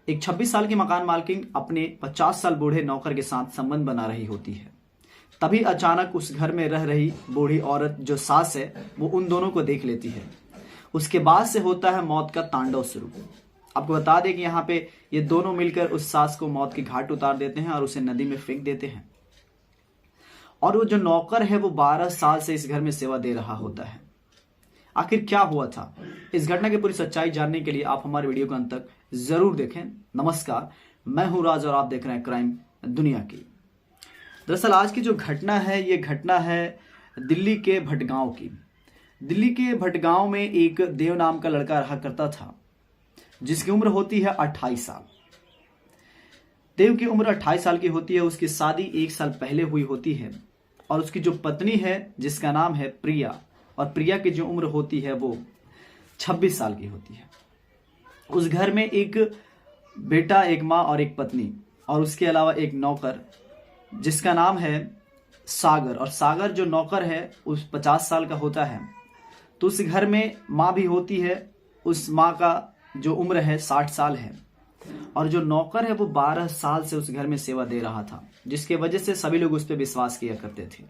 एक 26 साल की मकान मालकिन अपने 50 साल बूढ़े नौकर के साथ संबंध बना रही होती है। तभी अचानक उस घर में रह रही बूढ़ी औरत जो सास है वो उन दोनों को देख लेती है। उसके बाद से होता है मौत का तांडव शुरू। आपको बता दें कि यहाँ पे ये दोनों मिलकर उस सास को मौत की घाट उतार देते हैं और उसे नदी में फेंक देते हैं। और वो जो नौकर है वो 12 साल से इस घर में सेवा दे रहा होता है। आखिर क्या हुआ था, इस घटना की पूरी सच्चाई जानने के लिए आप हमारे वीडियो को अंत तक जरूर देखें। नमस्कार, मैं हूं राज और आप देख रहे हैं क्राइम दुनिया की। दरअसल आज की जो घटना है ये घटना है दिल्ली के भटगांव की। दिल्ली के भटगांव में एक देव नाम का लड़का रहा करता था जिसकी उम्र होती है 28 साल। देव की उम्र 28 साल की होती है। उसकी शादी 1 साल पहले हुई होती है और उसकी जो पत्नी है जिसका नाम है प्रिया, और प्रिया की जो उम्र होती है वो 26 साल की होती है। उस घर में एक बेटा, एक माँ और एक पत्नी, और उसके अलावा एक नौकर जिसका नाम है सागर। और सागर जो नौकर है उस 50 साल का होता है। तो उस घर में माँ भी होती है। उस माँ का जो उम्र है 60 साल है। और जो नौकर है वो 12 साल से उस घर में सेवा दे रहा था, जिसके वजह से सभी लोग उस पर विश्वास किया करते थे।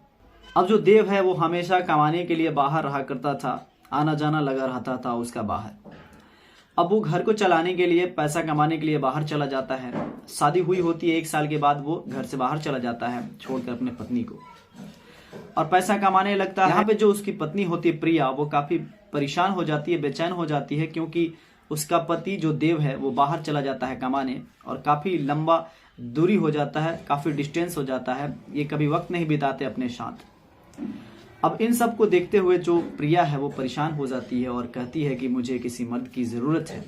अब जो देव है वो हमेशा कमाने के लिए बाहर रहा करता था, आना जाना लगा रहता था उसका बाहर। अब वो घर को चलाने के लिए, पैसा कमाने के लिए बाहर चला जाता है। शादी हुई होती है, 1 साल के बाद वो घर से बाहर चला जाता है छोड़कर अपने पत्नी को, और पैसा कमाने लगता है। यहाँ पे जो उसकी पत्नी होती है प्रिया, वो काफी परेशान हो जाती है, बेचैन हो जाती है, क्योंकि उसका पति जो देव है वो बाहर चला जाता है कमाने, और काफी लंबा दूरी हो जाता है, काफी डिस्टेंस हो जाता है। ये कभी वक्त नहीं बिताते अपने साथ। अब इन सब को देखते हुए जो प्रिया है वो परेशान हो जाती है और कहती है कि मुझे किसी मर्द की जरूरत है।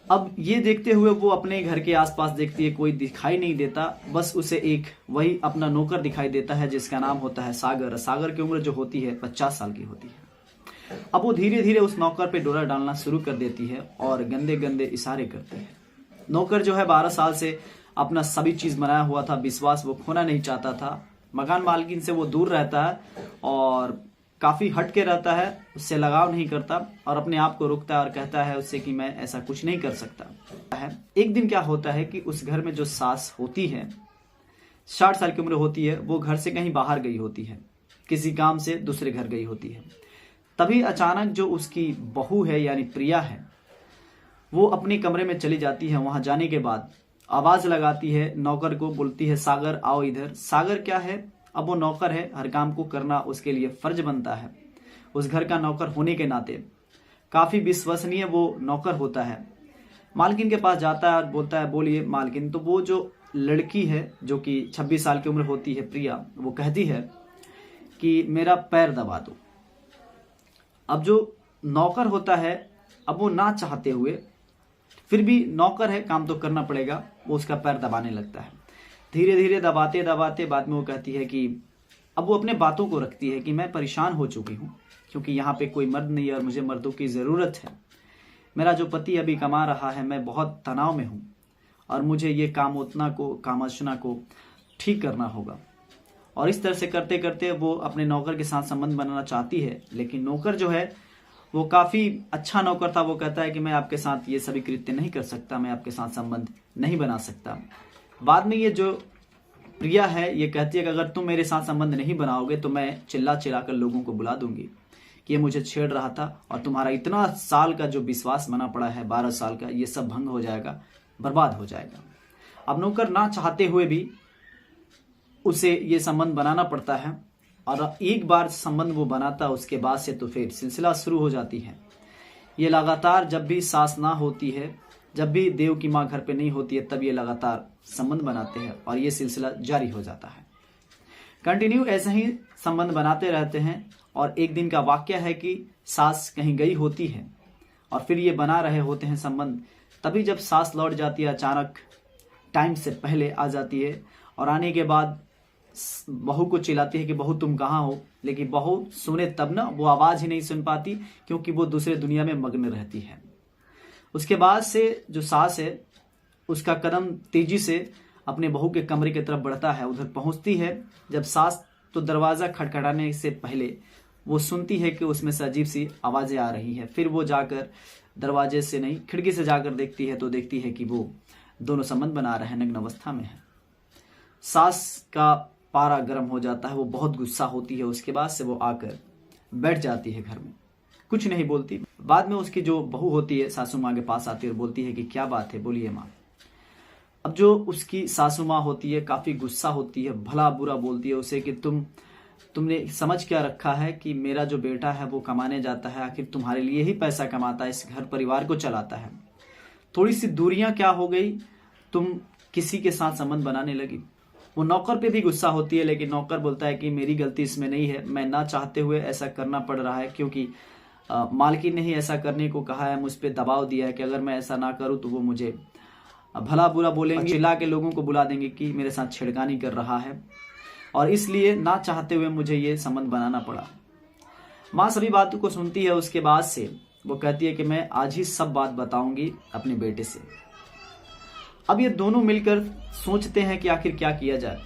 अब ये देखते हुए वो अपने घर के आसपास देखती है, कोई दिखाई नहीं देता, बस उसे एक वही अपना नौकर दिखाई देता है जिसका नाम होता है सागर। सागर की उम्र जो होती है 50 साल की होती है। अब वो धीरे धीरे उस नौकर पे डोरा डालना शुरू कर देती है और गंदे गंदे इशारे करती है। नौकर जो है 12 साल से अपना सभी चीज बनाया हुआ था, विश्वास वो खोना नहीं चाहता था। मकान मालकिन से वो दूर रहता है और काफी हट के रहता है, उससे लगाव नहीं करता और अपने आप को रोकता है और कहता है उससे कि मैं ऐसा कुछ नहीं कर सकता है। एक दिन क्या होता है कि उस घर में जो सास होती है, 60 साल की उम्र होती है, वो घर से कहीं बाहर गई होती है, किसी काम से दूसरे घर गई होती है। तभी अचानक जो उसकी बहू है यानी प्रिया है, वो अपने कमरे में चली जाती है। वहां जाने के बाद आवाज लगाती है नौकर को, बोलती है सागर आओ इधर। सागर क्या है, अब वो नौकर है, हर काम को करना उसके लिए फर्ज बनता है। उस घर का नौकर होने के नाते काफी विश्वसनीय वो नौकर होता है। मालकिन के पास जाता है और बोलता है बोलिए मालकिन। तो वो जो लड़की है जो कि 26 साल की उम्र होती है प्रिया, वो कहती है कि मेरा पैर दबा दो। अब जो नौकर होता है, अब वो ना चाहते हुए, फिर भी नौकर है, काम तो करना पड़ेगा, वो उसका पैर दबाने लगता है। धीरे धीरे दबाते दबाते बाद में वो कहती है कि अब वो अपने बातों को रखती है कि मैं परेशान हो चुकी हूँ, क्योंकि यहाँ पे कोई मर्द नहीं है और मुझे मर्दों की ज़रूरत है। मेरा जो पति अभी कमा रहा है, मैं बहुत तनाव में हूँ और मुझे ये कामाचना को ठीक करना होगा। और इस तरह से करते करते वो अपने नौकर के साथ संबंध बनाना चाहती है, लेकिन नौकर जो है वो काफी अच्छा नौकर था। वो कहता है कि मैं आपके साथ ये सभी कृत्य नहीं कर सकता, मैं आपके साथ संबंध नहीं बना सकता। बाद में ये जो प्रिया है ये कहती है कि अगर तुम मेरे साथ संबंध नहीं बनाओगे तो मैं चिल्ला चिल्ला कर लोगों को बुला दूंगी कि ये मुझे छेड़ रहा था और तुम्हारा इतना साल का जो विश्वास बना पड़ा है, 12 साल का, ये सब भंग हो जाएगा, बर्बाद हो जाएगा। अब नौकर ना चाहते हुए भी उसे ये संबंध बनाना पड़ता है, और एक बार संबंध वो बनाता है उसके बाद से तो फिर सिलसिला शुरू हो जाती है। ये लगातार जब भी सास ना होती है, जब भी देव की माँ घर पे नहीं होती है, तब ये लगातार संबंध बनाते हैं और ये सिलसिला जारी हो जाता है। कंटिन्यू ऐसे ही संबंध बनाते रहते हैं। और एक दिन का वाक्य है कि सास कहीं गई होती है और फिर ये बना रहे होते हैं संबंध। तभी जब सास लौट जाती है, अचानक टाइम से पहले आ जाती है और आने के बाद बहू को चिल्लाती है कि बहू तुम कहाँ हो। लेकिन बहू सुने तब ना, वो आवाज ही नहीं सुन पाती क्योंकि वो दूसरे दुनिया में मग्न रहती है। उसके बाद से जो सास है उसका कदम तेजी से अपने बहू के कमरे की तरफ बढ़ता है, उधर पहुंचती है। जब सास तो दरवाजा खटखटाने से पहले वो सुनती है कि उसमें से अजीब सी आवाजें आ रही है। फिर वो जाकर दरवाजे से नहीं, खिड़की से जाकर देखती है तो देखती है कि वो दोनों संबंध बना रहे हैं, नग्न अवस्था में है। सास का पारा गर्म हो जाता है, वो बहुत गुस्सा होती है। उसके बाद से वो आकर बैठ जाती है घर में, कुछ नहीं बोलती। बाद में उसकी जो बहू होती है सासू माँ के पास आती है और बोलती है कि क्या बात है, बोलिए माँ। अब जो उसकी सासू माँ होती है काफी गुस्सा होती है, भला बुरा बोलती है उसे कि तुमने समझ क्या रखा है कि मेरा जो बेटा है वो कमाने जाता है, आखिर तुम्हारे लिए ही पैसा कमाता है, इस घर परिवार को चलाता है। थोड़ी सी दूरियां क्या हो गई, तुम किसी के साथ संबंध बनाने लगी। वो नौकर पे भी गुस्सा होती है, लेकिन नौकर बोलता है कि मेरी गलती इसमें नहीं है, मैं ना चाहते हुए ऐसा करना पड़ रहा है, क्योंकि मालकिन ने ही ऐसा करने को कहा है, मुझ पर दबाव दिया है कि अगर मैं ऐसा ना करूं तो वो मुझे भला बुरा बोलेंगे, चिल्ला के लोगों को बुला देंगे कि मेरे साथ छेड़खानी कर रहा है, और इसलिए ना चाहते हुए मुझे ये संबंध बनाना पड़ा। माँ सभी बातों को सुनती है। उसके बाद से वो कहती है कि मैं आज ही सब बात बताऊंगी अपने बेटे से। अब ये दोनों मिलकर सोचते हैं कि आखिर क्या किया जाए।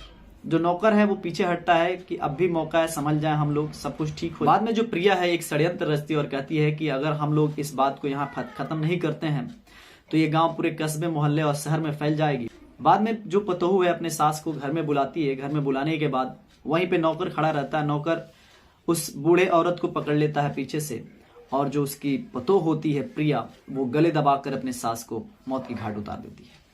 जो नौकर है वो पीछे हटता है कि अब भी मौका है, समझ जाए हम लोग, सब कुछ ठीक हो। बाद में जो प्रिया है एक षड्यंत्र रचती है और कहती है कि अगर हम लोग इस बात को यहाँ खत्म नहीं करते हैं तो ये गांव पूरे कस्बे, मोहल्ले और शहर में फैल जाएगी। बाद में जो पतोहू है अपने सास को घर में बुलाती है। घर में बुलाने के बाद वहीं पे नौकर खड़ा रहता है। नौकर उस बूढ़े औरत को पकड़ लेता है पीछे से, और जो उसकी पतोह होती है प्रिया, वो गले दबाकर अपने सास को मौत की घाट उतार देती है।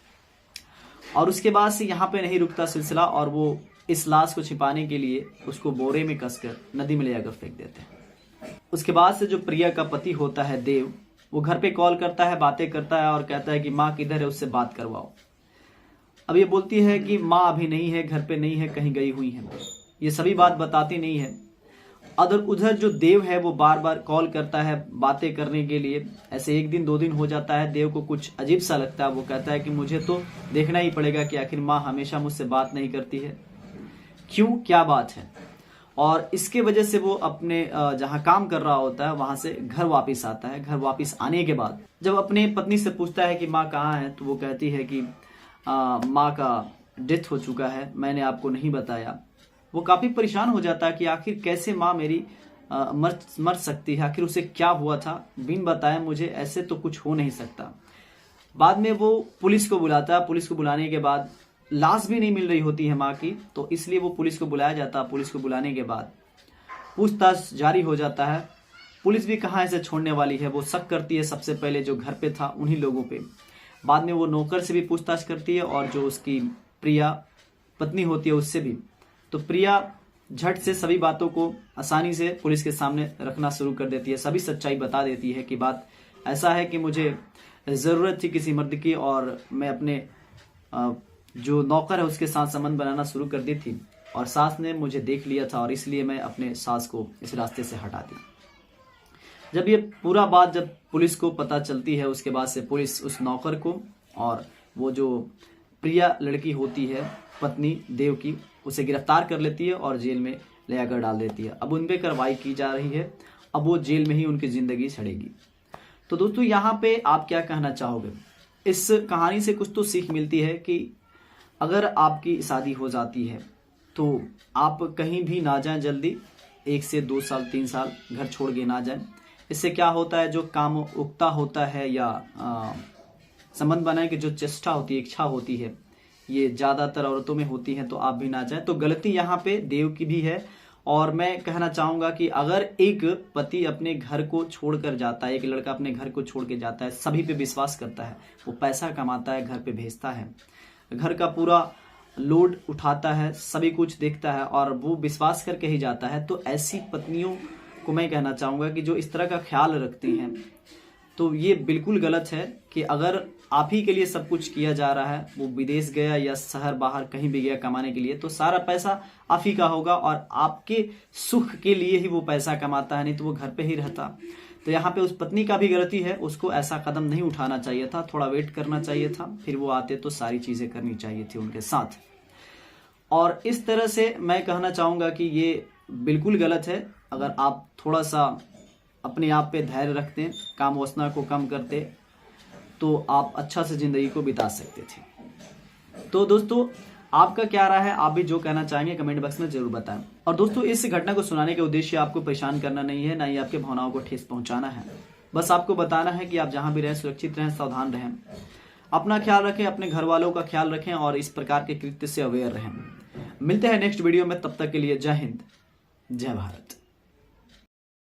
और उसके बाद से यहाँ पे नहीं रुकता सिलसिला, और वो इस लाश को छिपाने के लिए उसको बोरे में कसकर नदी में ले जाकर फेंक देते हैं। उसके बाद से जो प्रिया का पति होता है देव, वो घर पे कॉल करता है, बातें करता है और कहता है कि माँ किधर है, उससे बात करवाओ। अब ये बोलती है कि माँ अभी नहीं है, घर पे नहीं है, कहीं गई हुई है। ये सभी बात बताती नहीं है। उधर जो देव है वो बार बार कॉल करता है बातें करने के लिए। ऐसे एक दिन 2 दिन हो जाता है। देव को कुछ अजीब सा लगता है। वो कहता है कि मुझे तो देखना ही पड़ेगा कि आखिर माँ हमेशा मुझसे बात नहीं करती है, क्यों, क्या बात है। और इसके वजह से वो अपने जहाँ काम कर रहा होता है वहां से घर वापस आता है। घर वापस आने के बाद जब अपने पत्नी से पूछता है कि माँ कहाँ है, तो वो कहती है कि माँ का डेथ हो चुका है, मैंने आपको नहीं बताया। वो काफी परेशान हो जाता है कि आखिर कैसे माँ मेरी मर सकती है, आखिर उसे क्या हुआ था, बिन बताए मुझे ऐसे तो कुछ हो नहीं सकता। बाद में वो पुलिस को बुलाता है। पुलिस को बुलाने के बाद लाश भी नहीं मिल रही होती है माँ की, तो इसलिए वो पुलिस को बुलाया जाता है। पुलिस को बुलाने के बाद पूछताछ जारी हो जाता है। पुलिस भी कहाँ ऐसे छोड़ने वाली है, वो शक करती है सबसे पहले जो घर पे था उन्हीं लोगों पे। बाद में वो नौकर से भी पूछताछ करती है और जो उसकी प्रिया पत्नी होती है उससे भी। तो प्रिया झट से सभी बातों को आसानी से पुलिस के सामने रखना शुरू कर देती है, सभी सच्चाई बता देती है कि बात ऐसा है कि मुझे जरूरत थी किसी मर्द की, और मैं अपने जो नौकर है उसके साथ संबंध बनाना शुरू कर दी थी, और सास ने मुझे देख लिया था और इसलिए मैं अपने सास को इस रास्ते से हटा दी। जब ये पूरा बात जब पुलिस को पता चलती है, उसके बाद से पुलिस उस नौकर को और वो जो प्रिया लड़की होती है पत्नी देव की, उसे गिरफ्तार कर लेती है और जेल में ले आकर डाल देती है। अब उन पे कार्रवाई की जा रही है। अब वो जेल में ही उनकी जिंदगी सड़ेगी। तो दोस्तों यहाँ पे आप क्या कहना चाहोगे? इस कहानी से कुछ तो सीख मिलती है कि अगर आपकी शादी हो जाती है तो आप कहीं भी ना जाएं जल्दी, 1 से 2 साल 3 साल घर छोड़ के ना जाएं। इससे क्या होता है, जो काम उगता होता है या संबंध बनाने की जो चेष्टा होती है, इच्छा होती है, ये ज्यादातर औरतों में होती है, तो आप भी ना जाएं। तो गलती यहाँ पे देव की भी है। और मैं कहना चाहूंगा कि अगर एक पति अपने घर को छोड़कर जाता है, एक लड़का अपने घर को छोड़ के जाता है, सभी पे विश्वास करता है, वो पैसा कमाता है, घर पे भेजता है, घर का पूरा लोड उठाता है, सभी कुछ देखता है और वो विश्वास करके ही जाता है, तो ऐसी पत्नियों को मैं कहना चाहूंगा कि जो इस तरह का ख्याल रखती हैं, तो ये बिल्कुल गलत है कि अगर आप ही के लिए सब कुछ किया जा रहा है, वो विदेश गया या शहर बाहर कहीं भी गया कमाने के लिए, तो सारा पैसा आप ही का होगा और आपके सुख के लिए ही वो पैसा कमाता है, नहीं तो वो घर पे ही रहता। तो यहाँ पे उस पत्नी का भी गलती है, उसको ऐसा कदम नहीं उठाना चाहिए था, थोड़ा वेट करना चाहिए था, फिर वो आते तो सारी चीजें करनी चाहिए थी उनके साथ। और इस तरह से मैं कहना चाहूंगा कि ये बिल्कुल गलत है। अगर आप थोड़ा सा अपने आप पे धैर्य रखते, काम वासना को कम करते, तो आप अच्छा से जिंदगी को बिता सकते थे। तो दोस्तों आपका क्या राय है? आप भी जो कहना चाहेंगे कमेंट बॉक्स में जरूर बताएं। और दोस्तों, इस घटना को सुनाने के उद्देश्य आपको परेशान करना नहीं है, ना ही आपके भावनाओं को ठेस पहुंचाना है। बस आपको बताना है कि आप जहां भी रहें सुरक्षित रहें, सावधान रहें, अपना ख्याल रखें, अपने घर वालों का ख्याल रखें और इस प्रकार के कृत्य से अवेयर रहें। मिलते हैं नेक्स्ट वीडियो में, तब तक के लिए जय हिंद, जय भारत।